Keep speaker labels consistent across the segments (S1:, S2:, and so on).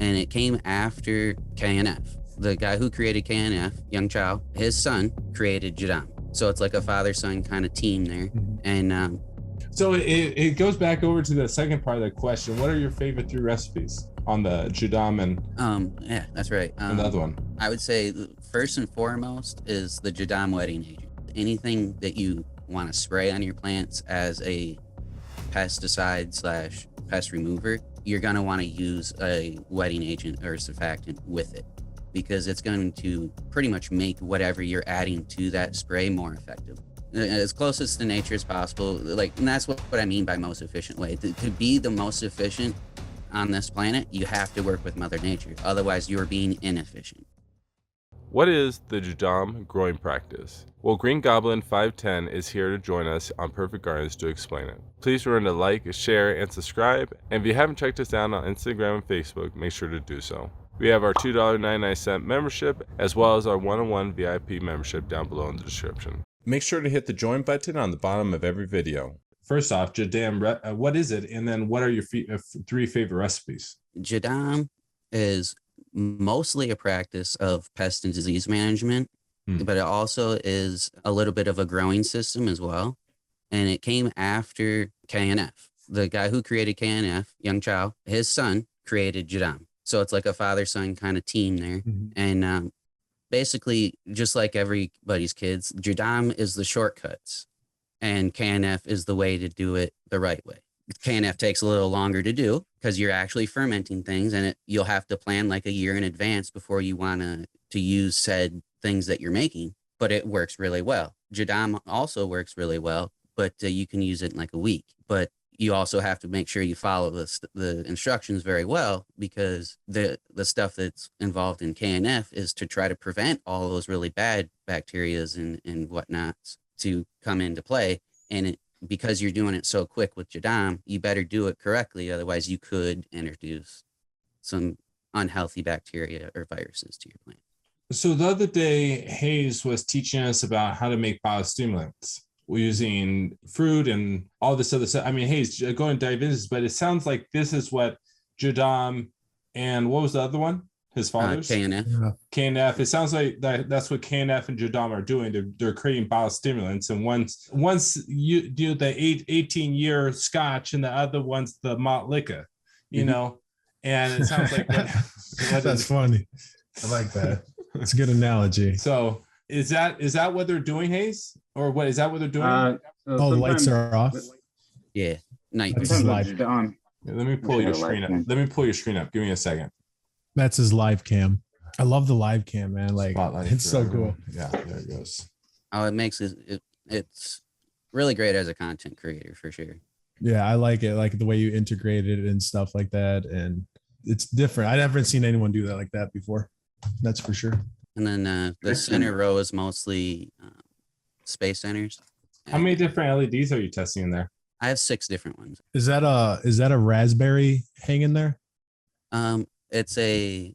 S1: and it came after KNF. The guy who created KNF, Young Chow, his son created JaDAM. So it's like a father-son kind of team there.
S2: Mhm.
S1: And
S2: So it goes back over to the second part of the question. What are your favorite 3 recipes on the JaDAM and
S1: yeah, that's right.
S2: and the other one?
S1: I would say first and foremost is the JaDAM wetting agent. Anything that you want to spray on your plants as a pesticide slash pest remover, you're going to want to use a wetting agent or surfactant with it, because it's going to pretty much make whatever you're adding to that spray more effective, as closest to nature as possible. Like, and that's what I mean by most efficient way. To be the most efficient on this planet, you have to work with Mother Nature. Otherwise, you're being inefficient.
S3: What is the JaDAM growing practice? Well, Green Goblin 510 is here to join us on Perfect Gardens to explain it. Please remember to like, share, and subscribe. And if you haven't checked us out on Instagram and Facebook, make sure to do so. We have our $2.99 membership, as well as our one-on-one VIP membership down below in the description. Make sure to hit the join button on the bottom of every video.
S2: First off, JaDAM, what is it? And then what are your 3 favorite recipes?
S1: JaDAM is mostly a practice of pest and disease management, but it also is a little bit of a growing system as well. And it came after KNF. The guy who created KNF, Young Chow, his son created JaDAM. So it's like a father-son kind of team there. And basically, just like everybody's kids, JaDAM is the shortcuts, and KNF is the way to do it the right way. KNF takes a little longer to do because you're actually fermenting things, and you'll have to plan like a year in advance before you want to use said things that you're making, but it works really well. JaDAM also works really well, but you can use it in like a week. But you also have to make sure you follow the instructions very well, because the stuff that's involved in KNF is to try to prevent all those really bad bacterias and whatnots to come into play. And because you're doing it so quick with JaDAM, you better do it correctly. Otherwise, you could introduce some unhealthy bacteria or viruses to your plant.
S2: So the other day, Hayes was teaching us about how to make biostimulants using fruit and all this other stuff. I mean, Hayes, go and dive into this, but it sounds like this is what JaDAM and what was the other one? His father's?
S1: KNF.
S2: Yeah. KNF. It sounds like that's what KNF and JaDAM are doing. They're creating biostimulants. And once you do the 18-year scotch and the other one's the malt liquor, you know, and it sounds like
S4: that's funny. I like that. It's a good analogy.
S2: So is that what they're doing, Hayes? Or what is that what they're doing?
S4: The lights are off.
S1: Yeah. Night.
S4: Live.
S2: Yeah, let me pull your screen up. Let me pull your screen up. Give me a second.
S4: That's his live cam. I love the live cam, man. Like,
S2: Spotlight
S4: it's so
S2: everyone.
S4: cool.
S2: Yeah, there it goes.
S1: Oh, it makes it's really great as a content creator for sure.
S4: Yeah, I like it. Like the way you integrate it and stuff like that. And it's different. I haven't seen anyone do that like that before. That's for sure.
S1: And then the center row is mostly space centers.
S2: How many different LEDs are you testing in there?
S1: I have 6 different ones.
S4: Is that a raspberry hanging there?
S1: It's a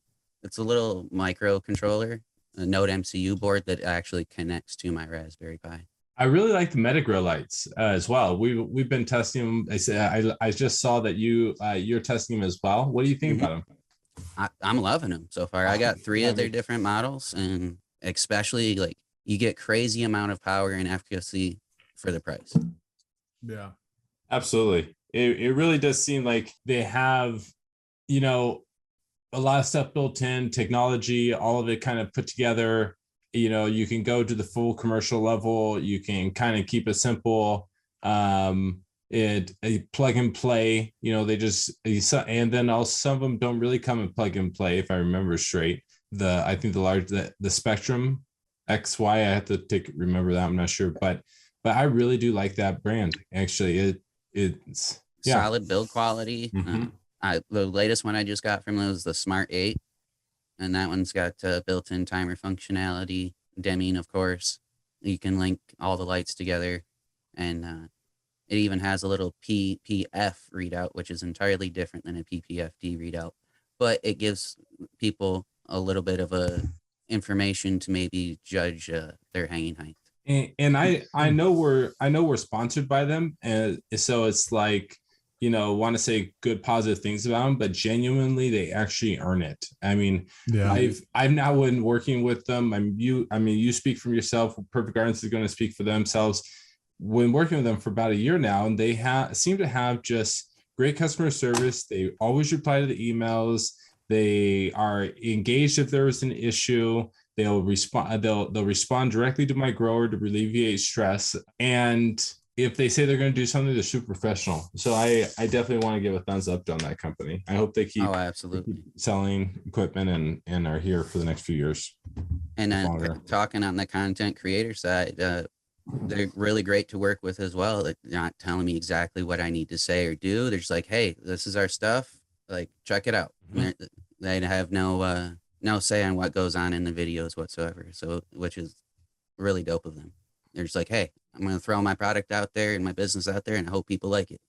S1: little microcontroller, a Node MCU board that actually connects to my Raspberry Pi.
S2: I really like the Metagrow lights as well. We've been testing them. I just saw that you're testing them as well. What do you think about them?
S1: I'm loving them so far. I got 3 of their different models, and especially like you get crazy amount of power and efficacy for the price.
S4: Yeah,
S2: absolutely. It really does seem like they have, you know, a lot of stuff built in, technology, all of it kind of put together. You know, you can go to the full commercial level. You can kind of keep it simple. It a plug and play. You know, and then also some of them don't really come in plug and play, if I remember straight. I think the Spectrum XY. I have to remember that. I'm not sure, but I really do like that brand. Actually, it's
S1: solid build quality. The latest one I just got from them was the Smart 8, and that one's got built-in timer functionality, dimming, of course. You can link all the lights together, and it even has a little PPF readout, which is entirely different than a PPFD readout, but it gives people a little bit of information to maybe judge their hanging height.
S2: And I know we're sponsored by them, and so it's like, want to say good positive things about them, but genuinely they actually earn it. I mean,
S4: Yeah.
S2: I've now been working with them. You speak from yourself. Perfect Gardens is going to speak for themselves. When working with them for about a year now, and they seem to have just great customer service. They always reply to the emails. They are engaged if there is an issue. They'll respond. They'll respond directly to my grower to alleviate stress. And if they say they're going to do something, they're super professional. So I definitely want to give a thumbs up on that company. I hope they keep,
S1: absolutely,
S2: keep selling equipment and are here for the next few years.
S1: And then talking on the content creator side, they're really great to work with as well. Like, they're not telling me exactly what I need to say or do. They're just like, hey, this is our stuff. Like, check it out. Mm-hmm. They have no say on what goes on in the videos whatsoever. So, which is really dope of them. They're just like, hey, I'm going to throw my product out there and my business out there and I hope people like it.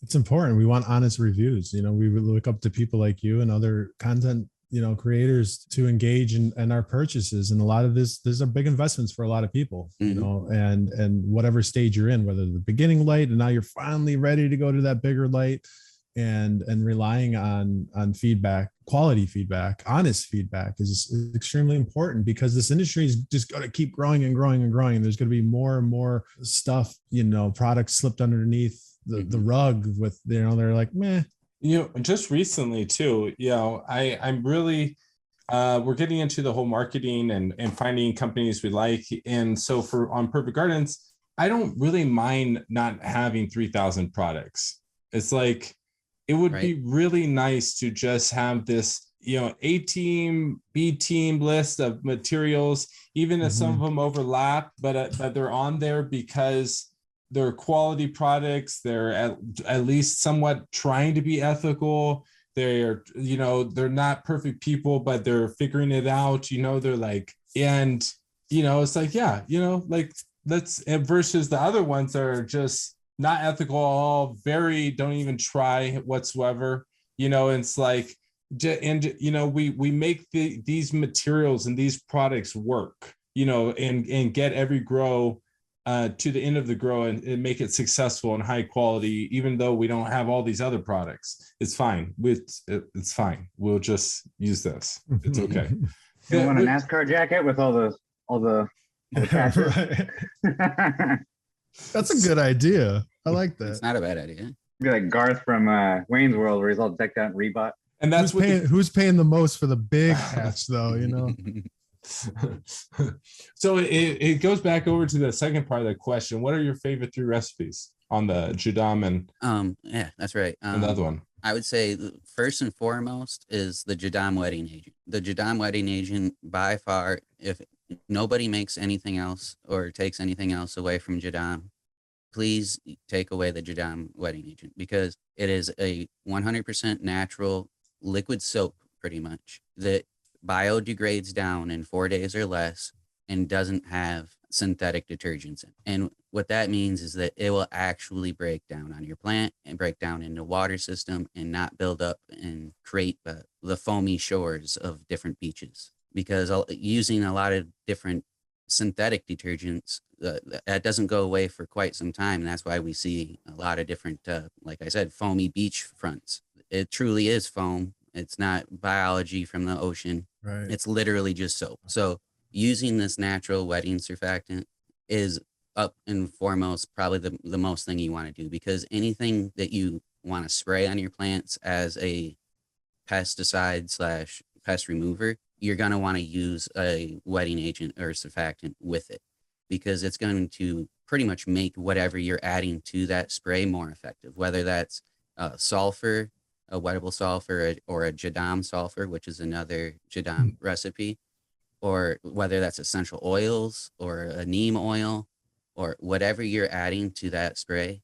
S4: It's important. We want honest reviews. We look up to people like you and other content, creators to engage in our purchases. And a lot of these are big investments for a lot of people, mm-hmm. And whatever stage you're in, whether the beginning light and now you're finally ready to go to that bigger light, and relying on feedback, quality feedback, honest feedback is extremely important, because this industry is just going to keep growing and growing and growing. There's going to be more and more stuff, products slipped underneath the rug with, they're like, meh.
S2: Just recently too, I'm really, we're getting into the whole marketing and finding companies we like. And so on Perfect Gardens, I don't really mind not having 3,000 products. It's like, it would be really nice to just have this, A team, B team list of materials, even if some of them overlap, but they're on there because they're quality products. They're at least somewhat trying to be ethical. They're, they're not perfect people, but they're figuring it out. They're like, and, it's like, yeah, like versus the other ones that are just not ethical at all, don't even try whatsoever. It's like, and we make these materials and these products work, and get every grow to the end of the grow and make it successful and high quality, even though we don't have all these other products. It's fine. It's fine. We'll just use this. It's okay.
S5: You want a NASCAR jacket with all the patches?
S4: That's a good idea. I like that.
S1: It's not a bad idea.
S5: Be like Garth from Wayne's World, where he's all decked out in Reebok.
S2: And that's
S4: who's paying the most for the big patch, though.
S2: So it goes back over to the second part of the question. What are your favorite 3 recipes on the JaDAM and
S1: yeah, that's right.
S2: Another one.
S1: I would say first and foremost is the JaDAM wedding agent. The JaDAM wedding agent, by far, if nobody makes anything else or takes anything else away from JaDAM, please take away the JaDAM wedding agent, because it is a 100% natural liquid soap, pretty much, that biodegrades down in 4 days or less and doesn't have synthetic detergents in. And what that means is that it will actually break down on your plant and break down in the water system and not build up and create the foamy shores of different beaches. Because using a lot of different synthetic detergents, that doesn't go away for quite some time. And that's why we see a lot of different, like I said, foamy beach fronts. It truly is foam. It's not biology from the ocean.
S4: Right.
S1: It's literally just soap. So using this natural wetting surfactant is up and foremost probably the most thing you want to do, because anything that you want to spray on your plants as a pesticide / pest remover, you're going to want to use a wetting agent or surfactant with it, because it's going to pretty much make whatever you're adding to that spray more effective, whether that's sulfur, a wettable sulfur, or a JaDAM sulfur, which is another JaDAM recipe, or whether that's essential oils or a neem oil, or whatever you're adding to that spray,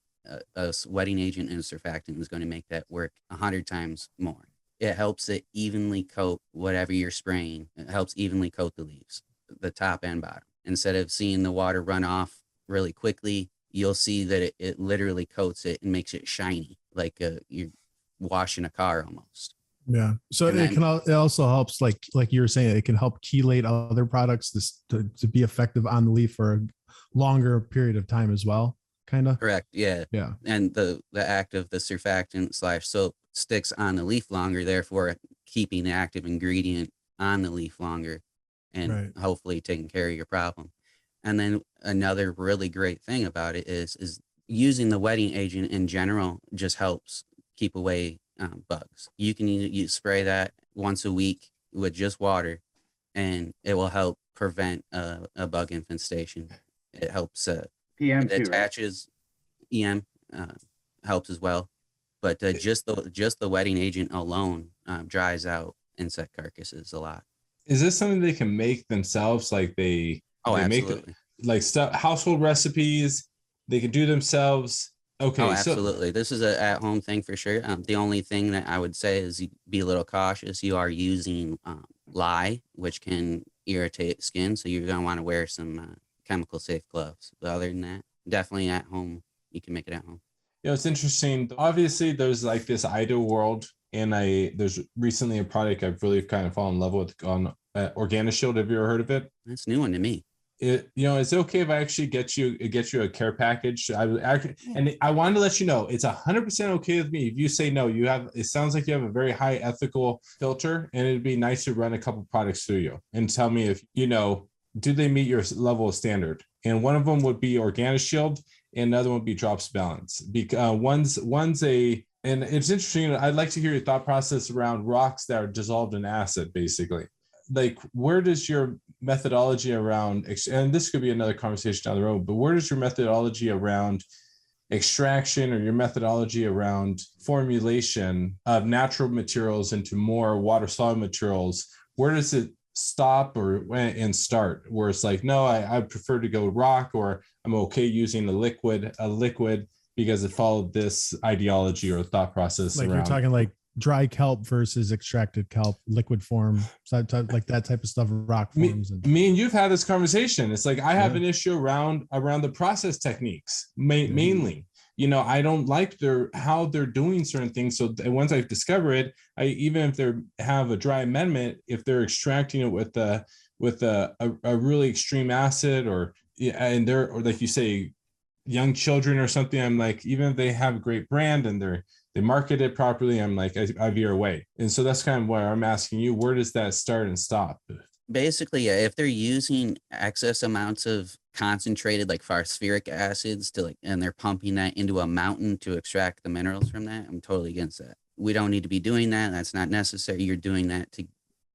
S1: a wetting agent and a surfactant is going to make that work 100 times more. It helps it evenly coat whatever you're spraying. It helps evenly coat the leaves, the top and bottom. Instead of seeing the water run off really quickly, you'll see that it literally coats it and makes it shiny, like you're washing a car almost.
S4: Yeah. So it also helps, like you were saying, it can help chelate other products to be effective on the leaf for a longer period of time as well. kind of.
S1: Correct. Yeah.
S4: Yeah.
S1: And the act of the surfactant / soap sticks on the leaf longer, therefore keeping the active ingredient on the leaf longer and
S4: Right.
S1: hopefully taking care of your problem. And then another really great thing about it is using the wetting agent in general just helps keep away bugs. You can you spray that once a week with just water, and it will help prevent a bug infestation. It helps.
S5: PM
S1: It
S5: too, right?
S1: attaches. EM helps as well, but just the wetting agent alone dries out insect carcasses a lot.
S2: Is this something they can make themselves? Like they make
S1: Absolutely.
S2: like stuff, household recipes they can do themselves. Okay,
S1: Absolutely. This is a at-home thing for sure. The only thing that I would say is be a little cautious. You are using lye, which can irritate skin, so you're going to want to wear some chemical-safe gloves. But other than that, definitely at home. You can make it at home.
S2: It's interesting. Obviously, there's like this ideal world, and there's recently a product I've really kind of fallen in love with on OrganiShield. Have you ever heard of it?
S1: That's a new one to me.
S2: Is it okay if I actually get you a care package? And I wanted to let you know it's 100% okay with me if you say no. It sounds like you have a very high ethical filter, and it'd be nice to run a couple products through you and tell me if do they meet your level of standard. And one of them would be OrganiShield, and another one would be Drops Balance. Because and it's interesting. I'd like to hear your thought process around rocks that are dissolved in acid, basically. Like, where does your methodology around, and this could be another conversation down the road, but where does your methodology around extraction or your methodology around formulation of natural materials into more water soluble materials, where does it stop and start? Where it's like, no, I prefer to go rock, or I'm okay using a liquid because it followed this ideology or thought process.
S4: Like
S2: around.
S4: you're talking like dry kelp versus extracted kelp, liquid form, like that type of stuff, rock forms.
S2: Me and you've had this conversation. It's like I have an issue around the process techniques mainly. I don't like how they're doing certain things. So once I discover it, even if they have a dry amendment, if they're extracting it with a really extreme acid or like you say, young children or something, I'm like, even if they have a great brand and they market it properly, I'm like, I veer away. And so that's kind of why I'm asking you, where does that start and stop?
S1: Basically, yeah, if they're using excess amounts of concentrated like phosphoric acids and they're pumping that into a mountain to extract the minerals from that, I'm totally against that. We don't need to be doing that. That's not necessary. You're doing that to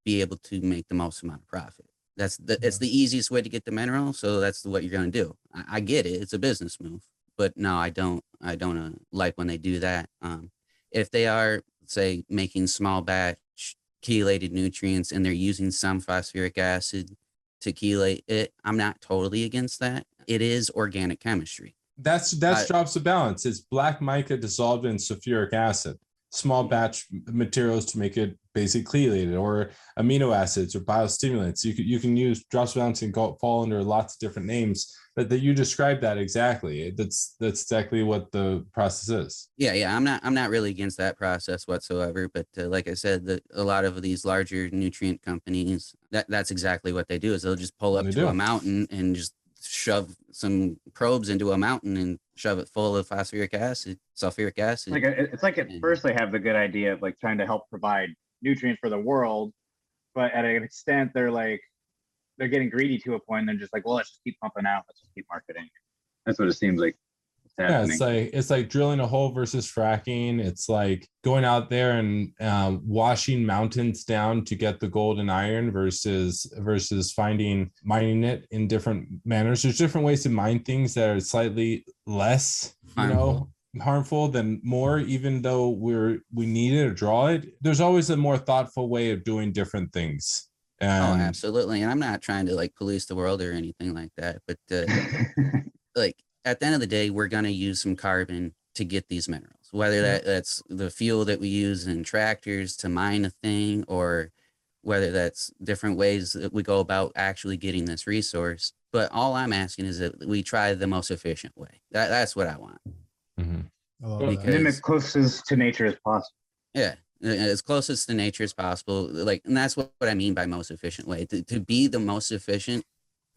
S1: be able to make the most amount of profit. It's the easiest way to get the mineral. So that's what you're going to do. I get it. It's a business move, but no, I don't like when they do that. If they are, say, making small batch chelated nutrients and they're using some phosphoric acid to chelate it, I'm not totally against that. It is organic chemistry.
S2: That's Drops of Balance. It's black mica dissolved in sulfuric acid. Small batch materials to make it basically chelated, or amino acids or biostimulants. You can use Drops of Balance and fall under lots of different names, but that you described that exactly. That's exactly what the process is.
S1: Yeah. I'm not really against that process whatsoever. But like I said, a lot of these larger nutrient companies, that's exactly what they do. Is they'll just pull up to a mountain and just shove some probes into a mountain and shove it full of sulfuric acid.
S5: It's like at first they have the good idea of like trying to help provide nutrients for the world, but at an extent they're getting greedy to a point and they're just like, well, let's just keep pumping out, let's just keep marketing. That's what it seems like.
S2: Yeah, it's like drilling a hole versus fracking. It's like going out there and washing mountains down to get the gold and iron versus mining it in different manners. There's different ways to mine things that are slightly less, harmful than more, even though we need it or draw it. There's always a more thoughtful way of doing different things.
S1: Absolutely. And I'm not trying to like police the world or anything like that, but like at the end of the day, we're going to use some carbon to get these minerals, whether that's the fuel that we use in tractors to mine a thing, or whether that's different ways that we go about actually getting this resource. But all I'm asking is that we try the most efficient way. That's what I want.
S5: And then as closest to nature as possible.
S1: Yeah, as closest to nature as possible. And that's what I mean by most efficient way. To be the most efficient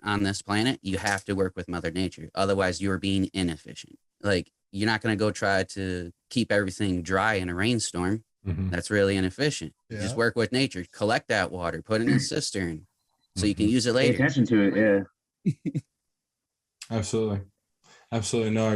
S1: on this planet, you have to work with Mother Nature. Otherwise, you're being inefficient. Like, you're not going to go try to keep everything dry in a rainstorm. That's really inefficient. You just work with nature, collect that water, put it in a cistern so you can use it
S5: Pay
S1: later.
S5: attention to it. Yeah.
S2: Absolutely. No,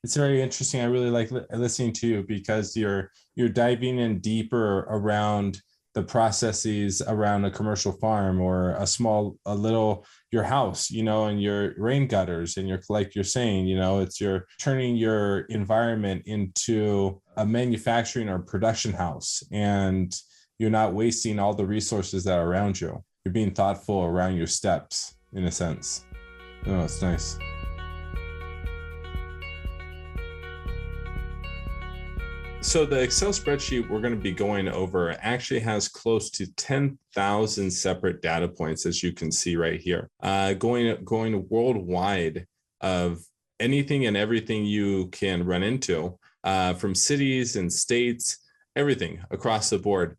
S2: it's very interesting. I really like listening to you because you're diving in deeper around the processes around a commercial farm or a little your house, and your rain gutters, and like you're saying, you're turning your environment into a manufacturing or production house, and you're not wasting all the resources that are around you. You're being thoughtful around your steps, in a sense. Oh, it's nice. So the Excel spreadsheet we're going to be going over actually has close to 10,000 separate data points, as you can see right here, going worldwide of anything and everything you can run into, from cities and states, everything across the board.